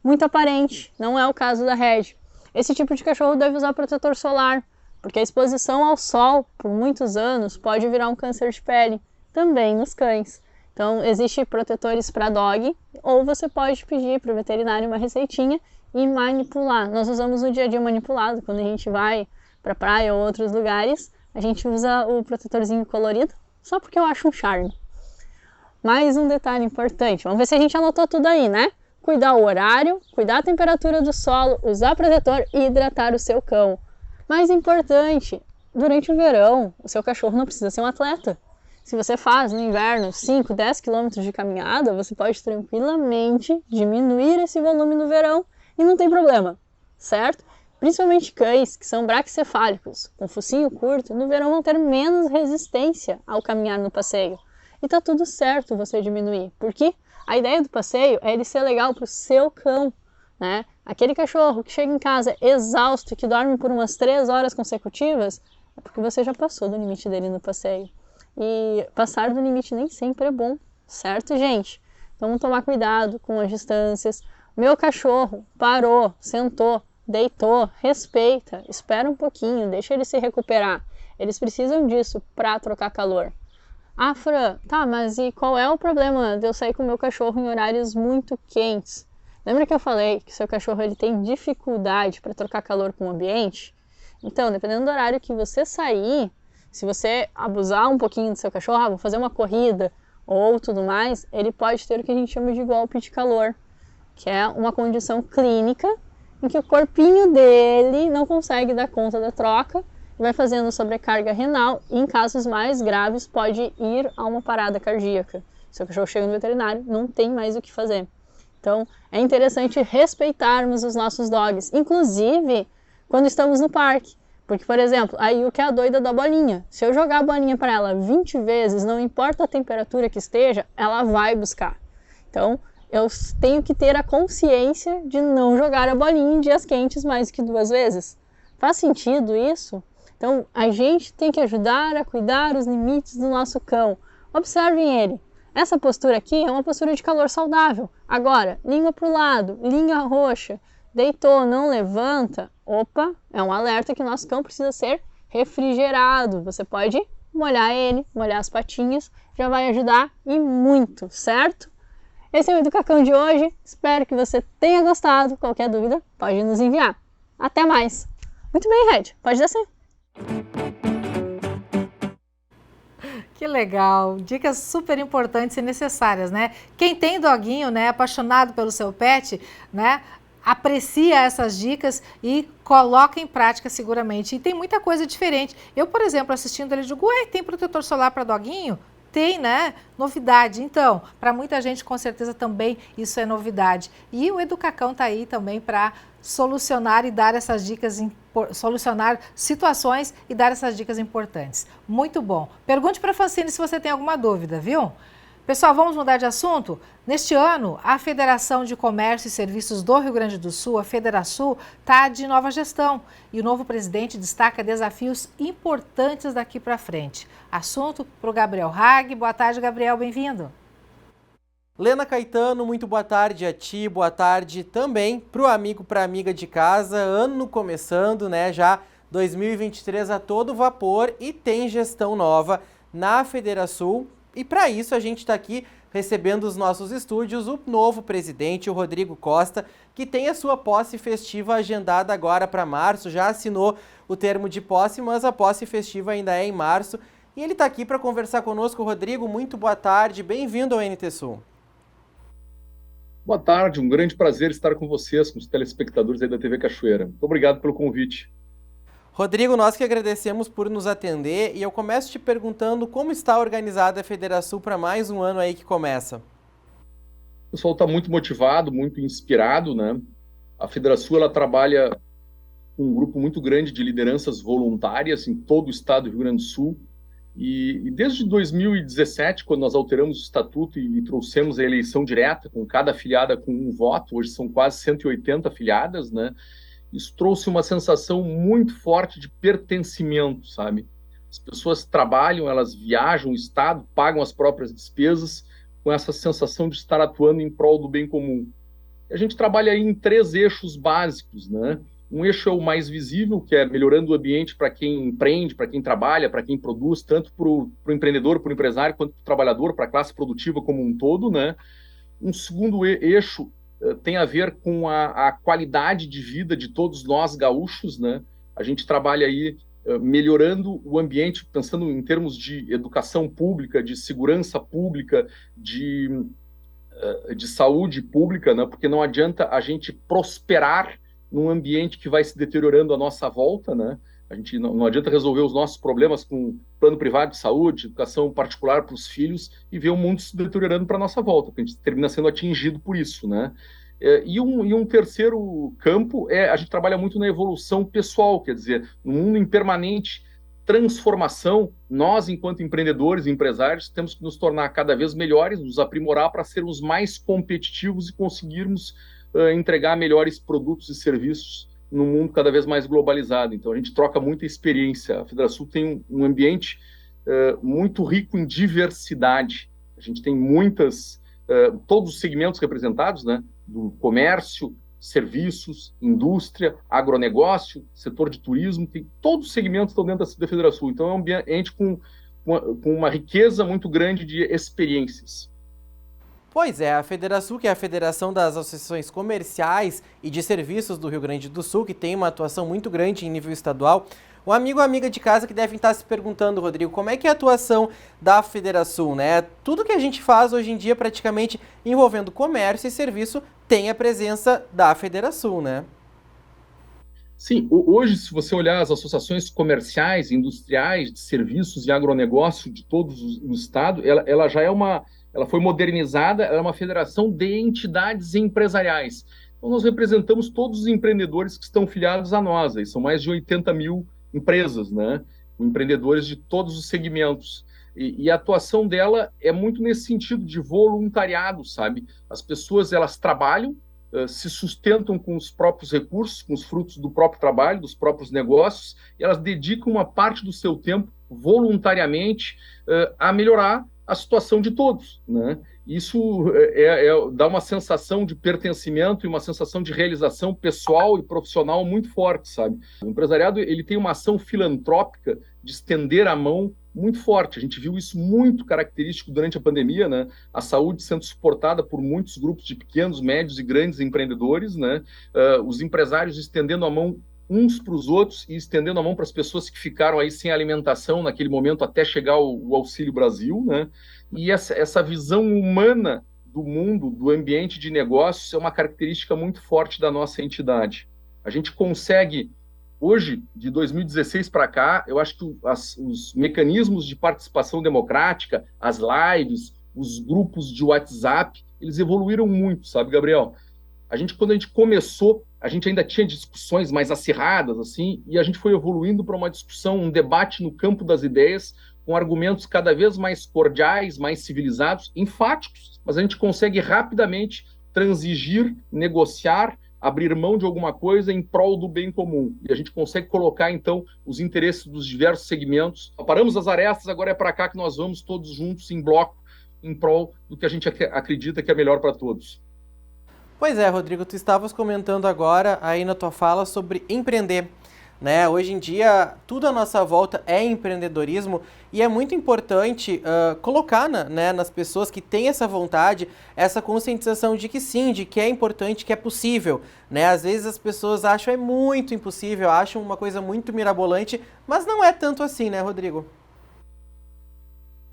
muito aparente, não é o caso da Red. Esse tipo de cachorro deve usar protetor solar, porque a exposição ao sol por muitos anos pode virar um câncer de pele, também nos cães. Então, existem protetores para dog, ou você pode pedir para o veterinário uma receitinha e manipular. Nós usamos no dia a dia manipulado, quando a gente vai para praia ou outros lugares, a gente usa o protetorzinho colorido, só porque eu acho um charme. Mais um detalhe importante, vamos ver se a gente anotou tudo aí, né? Cuidar o horário, cuidar a temperatura do solo, usar protetor e hidratar o seu cão. Mais importante, durante o verão, o seu cachorro não precisa ser um atleta. Se você faz no inverno 5, 10 km de caminhada, você pode tranquilamente diminuir esse volume no verão e não tem problema, certo? Principalmente cães que são braquicefálicos, com focinho curto, no verão vão ter menos resistência ao caminhar no passeio. E tá tudo certo você diminuir, porque a ideia do passeio é ele ser legal para o seu cão, né? Aquele cachorro que chega em casa exausto e que dorme por umas 3 horas consecutivas, é porque você já passou do limite dele no passeio. E passar do limite nem sempre é bom, certo, gente? Então vamos tomar cuidado com as distâncias. Meu cachorro parou, sentou, deitou, respeita, espera um pouquinho, deixa ele se recuperar. Eles precisam disso para trocar calor. Ah, Fran, tá, mas e qual é o problema de eu sair com o meu cachorro em horários muito quentes? Lembra que eu falei que seu cachorro ele tem dificuldade para trocar calor com o ambiente? Então, dependendo do horário que você sair, se você abusar um pouquinho do seu cachorro, vou fazer uma corrida ou tudo mais, ele pode ter o que a gente chama de golpe de calor, que é uma condição clínica em que o corpinho dele não consegue dar conta da troca, vai fazendo sobrecarga renal e, em casos mais graves, pode ir a uma parada cardíaca. Se o cachorro chega no veterinário, não tem mais o que fazer. Então, é interessante respeitarmos os nossos dogs, inclusive quando estamos no parque. Porque, por exemplo, a Yuka é a doida da bolinha. Se eu jogar a bolinha para ela 20 vezes, não importa a temperatura que esteja, ela vai buscar. Então, eu tenho que ter a consciência de não jogar a bolinha em dias quentes mais que 2 vezes. Faz sentido isso? Então, a gente tem que ajudar a cuidar os limites do nosso cão. Observem ele. Essa postura aqui é uma postura de calor saudável. Agora, língua para o lado, língua roxa, deitou, não levanta. Opa, é um alerta que o nosso cão precisa ser refrigerado. Você pode molhar ele, molhar as patinhas, já vai ajudar e muito, certo? Esse é o Educacão de hoje. Espero que você tenha gostado. Qualquer dúvida, pode nos enviar. Até mais! Muito bem, Red, pode descer. Que legal, dicas super importantes e necessárias, né? Quem tem doguinho, né, apaixonado pelo seu pet, né, aprecia essas dicas e coloca em prática seguramente. E tem muita coisa diferente. Eu, por exemplo, assistindo ele, digo, ué, tem protetor solar para doguinho? Tem, né? Novidade. Então, para muita gente, com certeza, também isso é novidade. E o Educacão está aí também para solucionar e dar essas dicas, solucionar situações e dar essas dicas importantes. Muito bom. Pergunte para a Francine se você tem alguma dúvida, viu? Pessoal, vamos mudar de assunto? Neste ano, a Federação de Comércio e Serviços do Rio Grande do Sul, a Federasul, está de nova gestão e o novo presidente destaca desafios importantes daqui para frente. Assunto para o Gabriel Hag. Boa tarde, Gabriel, bem-vindo. Lena Caetano, muito boa tarde a ti, boa tarde também para o amigo, para a amiga de casa, ano começando, né, já 2023 a todo vapor e tem gestão nova na Federasul. E para isso a gente está aqui recebendo os nossos estúdios o novo presidente, o Rodrigo Costa, que tem a sua posse festiva agendada agora para março, já assinou o termo de posse, mas a posse festiva ainda é em março. E ele está aqui para conversar conosco. Rodrigo, muito boa tarde, bem-vindo ao NT Sul. Boa tarde, um grande prazer estar com vocês, com os telespectadores aí da TV Cachoeira. Muito obrigado pelo convite. Rodrigo, nós que agradecemos por nos atender e eu começo te perguntando como está organizada a Federasul para mais um ano aí que começa. O pessoal está muito motivado, muito inspirado, né? A Federasul, ela trabalha com um grupo muito grande de lideranças voluntárias em todo o estado do Rio Grande do Sul e desde 2017, quando nós alteramos o estatuto e trouxemos a eleição direta, com cada afiliada com um voto, hoje são quase 180 afiliadas, né? Isso trouxe uma sensação muito forte de pertencimento, sabe? As pessoas trabalham, elas viajam o estado, pagam as próprias despesas, com essa sensação de estar atuando em prol do bem comum. E a gente trabalha aí em 3 eixos básicos, né? Um eixo é o mais visível, que é melhorando o ambiente para quem empreende, para quem trabalha, para quem produz, tanto para o empreendedor, para o empresário, quanto para o trabalhador, para a classe produtiva como um todo, né? Um segundo eixo tem a ver com a qualidade de vida de todos nós gaúchos, né? A gente trabalha aí melhorando o ambiente, pensando em termos de educação pública, de segurança pública, de saúde pública, né? Porque não adianta a gente prosperar num ambiente que vai se deteriorando à nossa volta, né? A gente não adianta resolver os nossos problemas com plano privado de saúde, educação particular para os filhos e ver o mundo se deteriorando para a nossa volta, porque a gente termina sendo atingido por isso, né? E um terceiro campo a gente trabalha muito na evolução pessoal, quer dizer, no mundo em permanente transformação, nós, enquanto empreendedores e empresários, temos que nos tornar cada vez melhores, nos aprimorar para sermos mais competitivos e conseguirmos entregar melhores produtos e serviços num mundo cada vez mais globalizado. Então, a gente troca muita experiência. A Federasul tem um ambiente muito rico em diversidade. A gente tem todos os segmentos representados, né? Do comércio, serviços, indústria, agronegócio, setor de turismo, tem todos os segmentos que estão dentro da Federasul. Então, é um ambiente com uma riqueza muito grande de experiências. Pois é, a Federasul, que é a Federação das Associações Comerciais e de Serviços do Rio Grande do Sul, que tem uma atuação muito grande em nível estadual. Um amigo ou amiga de casa que devem estar se perguntando, Rodrigo, como é que é a atuação da Federasul, né? Tudo que a gente faz hoje em dia, praticamente envolvendo comércio e serviço, tem a presença da Federasul, né? Sim, hoje, se você olhar as associações comerciais, industriais, de serviços e agronegócio de todos o estado, ela já é ela foi modernizada, ela é uma federação de entidades empresariais. Então, nós representamos todos os empreendedores que estão filiados a nós, aí são mais de 80 mil empresas, né? Empreendedores de todos os segmentos. E a atuação dela é muito nesse sentido de voluntariado, sabe? As pessoas, elas trabalham, se sustentam com os próprios recursos, com os frutos do próprio trabalho, dos próprios negócios, e elas dedicam uma parte do seu tempo voluntariamente a melhorar a situação de todos, né? Isso dá uma sensação de pertencimento e uma sensação de realização pessoal e profissional muito forte, sabe? O empresariado, ele tem uma ação filantrópica de estender a mão muito forte. A gente viu isso muito característico durante a pandemia, né? A saúde sendo suportada por muitos grupos de pequenos, médios e grandes empreendedores, né? Os empresários estendendo a mão uns para os outros e estendendo a mão para as pessoas que ficaram aí sem alimentação naquele momento até chegar o Auxílio Brasil, né? E essa visão humana do mundo, do ambiente de negócios, é uma característica muito forte da nossa entidade. A gente consegue, hoje, de 2016 para cá, eu acho que os mecanismos de participação democrática, as lives, os grupos de WhatsApp, eles evoluíram muito, sabe, Gabriel? Quando a gente começou, a gente ainda tinha discussões mais acirradas, assim, e a gente foi evoluindo para uma discussão, um debate no campo das ideias, com argumentos cada vez mais cordiais, mais civilizados, enfáticos, mas a gente consegue rapidamente transigir, negociar, abrir mão de alguma coisa em prol do bem comum. E a gente consegue colocar, então, os interesses dos diversos segmentos. Paramos as arestas, agora é para cá que nós vamos todos juntos, em bloco, em prol do que a gente acredita que é melhor para todos. Pois é, Rodrigo, tu estavas comentando agora aí na tua fala sobre empreender, né? Hoje em dia, tudo à nossa volta é empreendedorismo e é muito importante colocar nas pessoas que têm essa vontade, essa conscientização de que sim, de que é importante, que é possível, né? Às vezes as pessoas acham é muito impossível, acham uma coisa muito mirabolante, mas não é tanto assim, né, Rodrigo?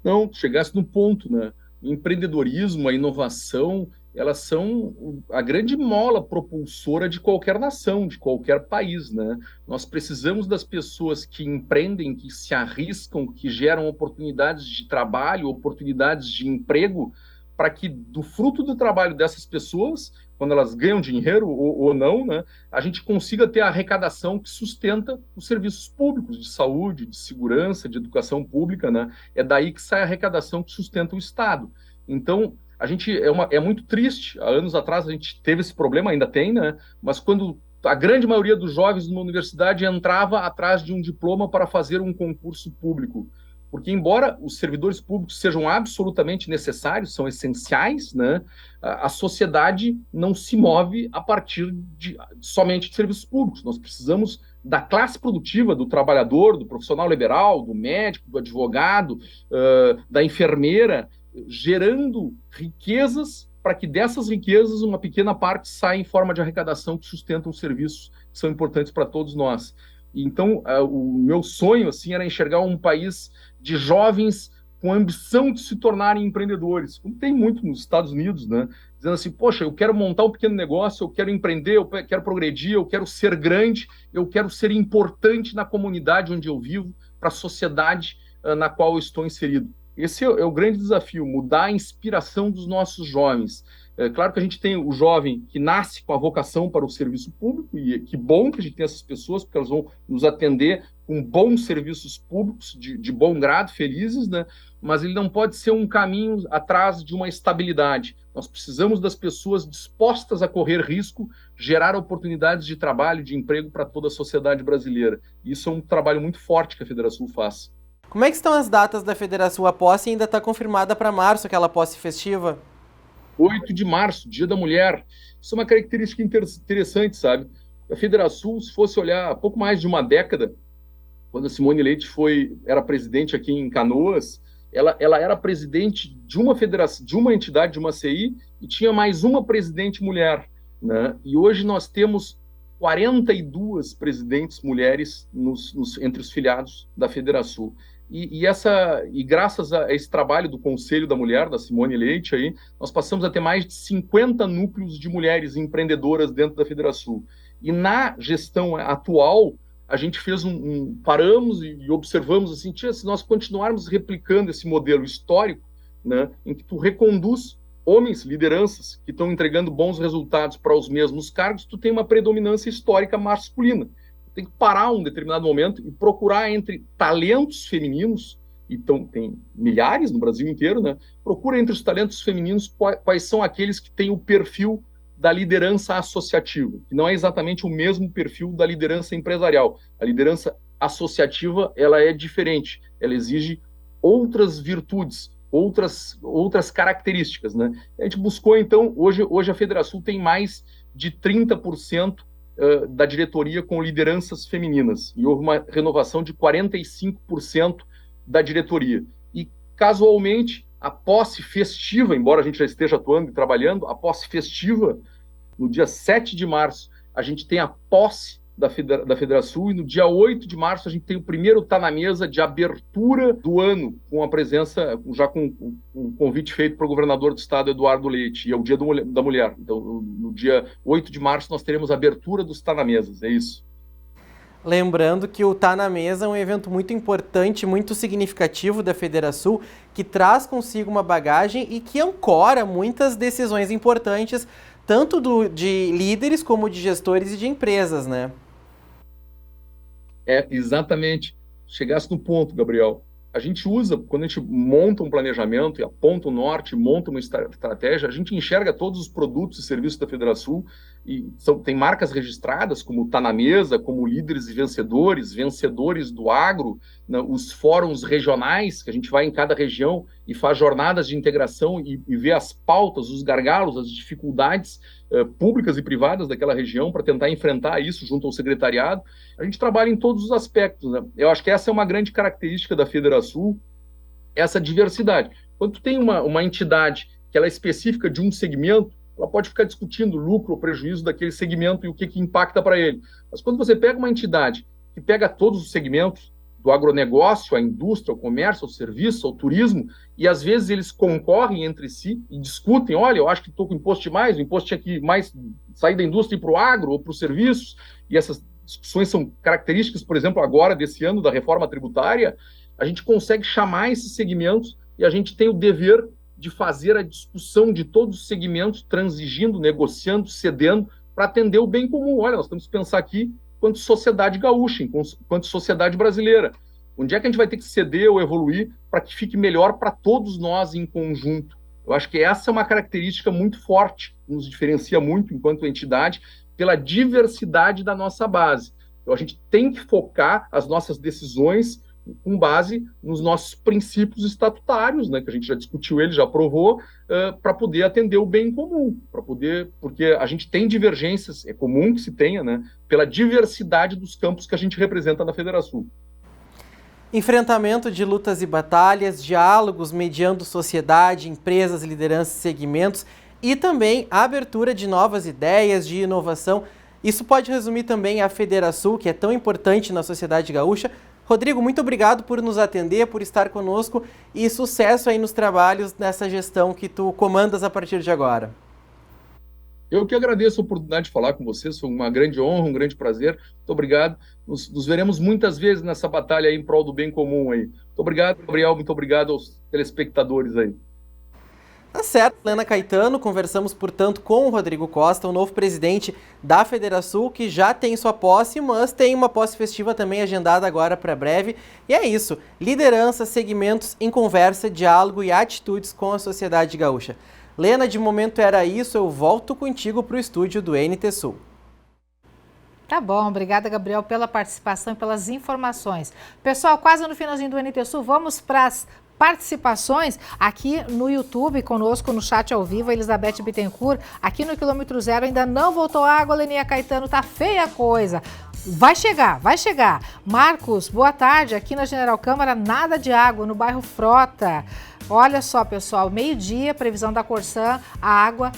Não, chegasse no ponto, né? O empreendedorismo, a inovação, elas são a grande mola propulsora de qualquer nação, de qualquer país, né? Nós precisamos das pessoas que empreendem, que se arriscam, que geram oportunidades de trabalho, oportunidades de emprego, para que do fruto do trabalho dessas pessoas, quando elas ganham dinheiro ou não, né, a gente consiga ter a arrecadação que sustenta os serviços públicos de saúde, de segurança, de educação pública, né? É daí que sai a arrecadação que sustenta o Estado. Então, a gente é muito triste. Há anos atrás a gente teve esse problema, ainda tem, né? Mas quando a grande maioria dos jovens numa universidade entrava atrás de um diploma para fazer um concurso público. Porque, embora os servidores públicos sejam absolutamente necessários, são essenciais, né? A sociedade não se move a partir somente de serviços públicos. Nós precisamos da classe produtiva, do trabalhador, do profissional liberal, do médico, do advogado, da enfermeira, gerando riquezas para que dessas riquezas uma pequena parte saia em forma de arrecadação que sustentam os serviços que são importantes para todos nós. Então, o meu sonho assim era enxergar um país de jovens com ambição de se tornarem empreendedores, como tem muito nos Estados Unidos, né? Dizendo assim, poxa, eu quero montar um pequeno negócio, eu quero empreender, eu quero progredir, eu quero ser grande, eu quero ser importante na comunidade onde eu vivo, para a sociedade na qual eu estou inserido. Esse é o grande desafio, mudar a inspiração dos nossos jovens. É claro que a gente tem o jovem que nasce com a vocação para o serviço público, e que bom que a gente tem essas pessoas, porque elas vão nos atender com bons serviços públicos, de bom grado, felizes, né? Mas ele não pode ser um caminho atrás de uma estabilidade. Nós precisamos das pessoas dispostas a correr risco, gerar oportunidades de trabalho, de emprego para toda a sociedade brasileira. Isso é um trabalho muito forte que a Federação faz. Como é que estão as datas da Federação? A posse ainda está confirmada para março, aquela posse festiva? 8 de março, Dia da Mulher. Isso é uma característica interessante, sabe? A Federação, se fosse olhar há pouco mais de uma década, quando a Simone Leite era presidente aqui em Canoas, ela era presidente de uma federação, de uma entidade, de uma CI, e tinha mais uma presidente mulher, né? E hoje nós temos 42 presidentes mulheres entre os filiados da Federação. E graças a esse trabalho do Conselho da Mulher, da Simone Leite, aí, nós passamos a ter mais de 50 núcleos de mulheres empreendedoras dentro da Federação. E na gestão atual, a gente fez paramos e observamos assim, se nós continuarmos replicando esse modelo histórico, né, em que tu reconduz homens, lideranças, que estão entregando bons resultados para os mesmos cargos, tu tem uma predominância histórica masculina. Tem que parar um determinado momento e procurar entre talentos femininos, então tem milhares no Brasil inteiro, né? Procura entre os talentos femininos quais são aqueles que têm o perfil da liderança associativa, que não é exatamente o mesmo perfil da liderança empresarial. A liderança associativa, ela é diferente, ela exige outras virtudes, outras características, né? A gente buscou, então, hoje a Federação tem mais de 30% da diretoria com lideranças femininas, e houve uma renovação de 45% da diretoria. E, casualmente, a posse festiva, embora a gente já esteja atuando e trabalhando, a posse festiva, no dia 7 de março, a gente tem a posse da Federação, e no dia 8 de março a gente tem o primeiro Tá na Mesa de abertura do ano, com a presença, já com um convite feito para o governador do estado, Eduardo Leite, e é o Dia da Mulher. Então, no dia 8 de março nós teremos a abertura dos Tá na Mesas, é isso. Lembrando que o Tá na Mesa é um evento muito importante, muito significativo da Federação, que traz consigo uma bagagem e que ancora muitas decisões importantes, tanto de líderes como de gestores e de empresas, né? Exatamente. Chegasse no ponto, Gabriel. A gente usa, quando a gente monta um planejamento e aponta o norte, monta uma estratégia, a gente enxerga todos os produtos e serviços da Federação e tem marcas registradas, como Tá na Mesa, como Líderes e Vencedores do Agro, né, os fóruns regionais, que a gente vai em cada região e faz jornadas de integração e vê as pautas, os gargalos, as dificuldades públicas e privadas daquela região para tentar enfrentar isso junto ao secretariado. A gente trabalha em todos os aspectos, né? Eu acho que essa é uma grande característica da Federação, essa diversidade. Quando tu tem uma entidade que ela é específica de um segmento, ela pode ficar discutindo lucro ou prejuízo daquele segmento e o que impacta para ele. Mas quando você pega uma entidade que pega todos os segmentos, do agronegócio, a indústria, o comércio, o serviço, o turismo, e às vezes eles concorrem entre si e discutem, olha, eu acho que estou com imposto demais, o imposto tinha que mais sair da indústria e ir para o agro ou para os serviços, e essas discussões são características, por exemplo, agora desse ano da reforma tributária, a gente consegue chamar esses segmentos e a gente tem o dever de fazer a discussão de todos os segmentos, transigindo, negociando, cedendo, para atender o bem comum. Olha, nós temos que pensar aqui quanto sociedade gaúcha, quanto sociedade brasileira. Onde é que a gente vai ter que ceder ou evoluir para que fique melhor para todos nós em conjunto? Eu acho que essa é uma característica muito forte, nos diferencia muito enquanto entidade, pela diversidade da nossa base. Então, a gente tem que focar as nossas decisões com base nos nossos princípios estatutários, né, que a gente já discutiu, ele já aprovou, para poder atender o bem comum, porque a gente tem divergências, é comum que se tenha, né, pela diversidade dos campos que a gente representa na Federação. Enfrentamento de lutas e batalhas, diálogos mediando sociedade, empresas, lideranças, segmentos e também a abertura de novas ideias, de inovação. Isso pode resumir também a Federação, que é tão importante na sociedade gaúcha. Rodrigo, muito obrigado por nos atender, por estar conosco e sucesso aí nos trabalhos nessa gestão que tu comandas a partir de agora. Eu que agradeço a oportunidade de falar com vocês, foi uma grande honra, um grande prazer. Muito obrigado. Nos veremos muitas vezes nessa batalha aí em prol do bem comum aí. Muito obrigado, Gabriel, muito obrigado aos telespectadores aí. Tá certo, Lena Caetano, conversamos, portanto, com o Rodrigo Costa, o novo presidente da Federação, que já tem sua posse, mas tem uma posse festiva também agendada agora para breve. E é isso, liderança, segmentos em conversa, diálogo e atitudes com a sociedade gaúcha. Lena, de momento era isso, eu volto contigo para o estúdio do NT Sul. Tá bom, obrigada, Gabriel, pela participação e pelas informações. Pessoal, quase no finalzinho do NT Sul, vamos para as participações aqui no YouTube, conosco no chat ao vivo, a Elizabeth Bittencourt, aqui no quilômetro zero, ainda não voltou água, Leninha Caetano, tá feia a coisa. Vai chegar, vai chegar. Marcos, boa tarde, aqui na General Câmara, nada de água, no bairro Frota. Olha só, pessoal, meio-dia, previsão da Corsan, a água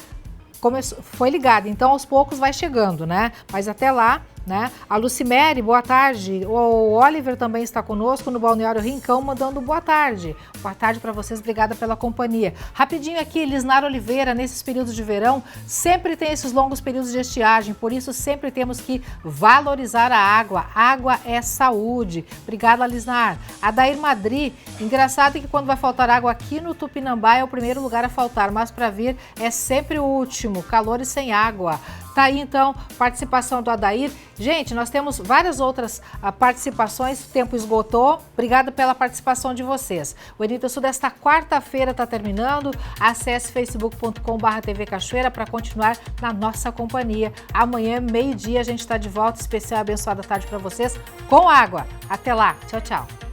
foi ligada, então aos poucos vai chegando, né? Mas até lá, né? A Lucimere, boa tarde. O Oliver também está conosco no Balneário Rincão, mandando boa tarde. Boa tarde para vocês, obrigada pela companhia. Rapidinho aqui, Lisnar Oliveira, nesses períodos de verão, sempre tem esses longos períodos de estiagem, por isso sempre temos que valorizar a água. Água é saúde. Obrigada, Lisnar. Adair Madri, engraçado que quando vai faltar água aqui no Tupinambá é o primeiro lugar a faltar, mas para vir é sempre o último, calor e sem água. Tá aí, então, participação do Adair. Gente, nós temos várias outras participações, o tempo esgotou. Obrigada pela participação de vocês. O NT Sul desta quarta-feira está terminando. Acesse facebook.com/TV Cachoeira para continuar na nossa companhia. Amanhã, meio-dia, a gente está de volta. Especial abençoada tarde para vocês com água. Até lá. Tchau, tchau.